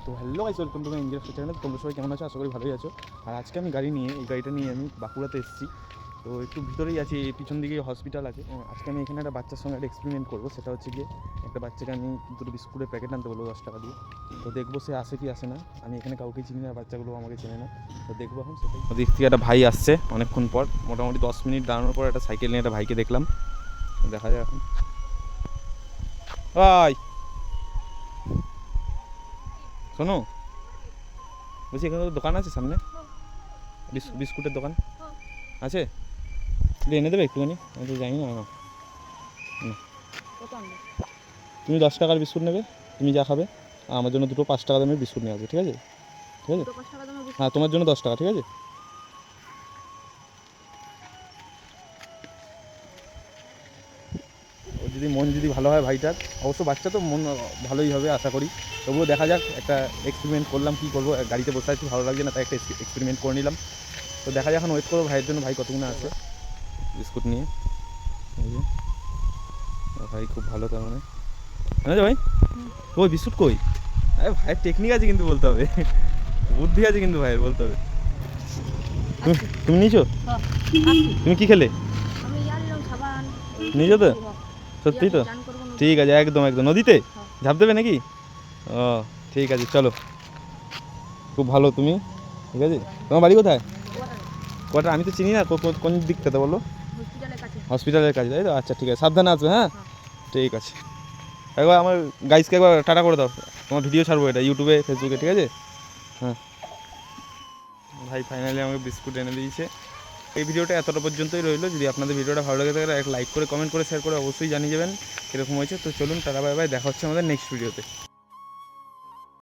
তো hello guys, welcome to my India channel. তোমরা সবাই কেমন আছো? আশা করি ভালোই আছো। আর আজকে আমি এই গাড়িটা নিয়ে আমি বাঁকুড়াতে এসেছি। তো একটু ভিতরেই আছি, এই পিছন দিকে হসপিটাল আছে। আজকে আমি এখানে একটা বাচ্চার সঙ্গে একটা এক্সপেরিমেন্ট করবো। সেটা হচ্ছে গিয়ে একটা বাচ্চাকে আমি দুটো বিস্কুটের প্যাকেট আনতে বলবো 10 টাকা দিয়ে। তো দেখবো সে আসে কি আসে না। আমি এখানে কাউকে চিনি না, বাচ্চাগুলো আমাকে চেনে না। তো দেখবো এখন সেটাই। ওদিক থেকে একটা ভাই আসছে অনেকক্ষণ পর, মোটামুটি 10 মিনিট দাঁড়ানোর পর একটা সাইকেল নিয়ে একটা ভাইকে দেখলাম। দেখা যায় এখন। ভাই শোনো, বলছি এখানে তো দোকান আছে সামনে, বিস্কুটের দোকান আছে, এনে দেবে একটুখানি? আমি তো জানি না। তুমি 10 টাকার বিস্কুট নেবে, তুমি যা খাবে। আর আমার জন্য দুটো 5 টাকা দামের বিস্কুট নিয়ে আসবে, ঠিক আছে? ঠিক আছে, হ্যাঁ তোমার জন্য 10 টাকা, ঠিক আছে? ও যদি মন ভালো হয় ভাইটার, অবশ্য বাচ্চা তো মন ভালোই হবে আশা করি। তবুও দেখা যাক, একটা এক্সপেরিমেন্ট করলাম, কী করবো, গাড়িতে বসে আছি ভালো লাগছে না, তাই একটা এক্সপেরিমেন্ট করে নিলাম। তো দেখা যাক, এখন ওয়েট করবো ভাইয়ের জন্য। ভাই কতগুলো আছে বিস্কুট নিয়ে। ভাই খুব ভালো, তার মানে ভাই কই বিস্কুট কই? আরে ভাইয়ের টেকনিক আছে কিন্তু, বলতে হবে, বুদ্ধি আছে কিন্তু ভাইয়ের, বলতে হবে। তুমি নিয়েছো? তুমি কি খেলে? নিয়েছো তো? সত্যি তো? ঠিক আছে, একদম একদম। নদীতে ঝাঁপ দেবে নাকি? ও ঠিক আছে, চলো। খুব ভালো তুমি, ঠিক আছে। তোমার বাড়ি কোথায়? কোয়ার্টার? আমি তো চিনি না, কোন দিকটাতে বলো? হসপিটালের কাছে, তাই তো? আচ্ছা ঠিক আছে, সাবধানে আসবে। হ্যাঁ ঠিক আছে। একবার আমার গাইসকে একবার টাটা করে দাও। তোমার ভিডিও ছাড়বো এটা ইউটিউবে, ফেসবুকে, ঠিক আছে? হ্যাঁ। ভাই ফাইনালি আমাকে বিস্কুট এনে দিয়েছে। এই ভিডিওটা এতটা পর্যন্তই রইলো। যদি আপনাদের ভিডিওটা ভালো লাগে থাকে, এক লাইক করে, কমেন্ট করে, শেয়ার করে অবশ্যই জানিয়ে যাবেন কীরকম হয়েছে। তো চলুন, টাটা বাই বাই, দেখা হচ্ছে আমাদের নেক্সট ভিডিওতে।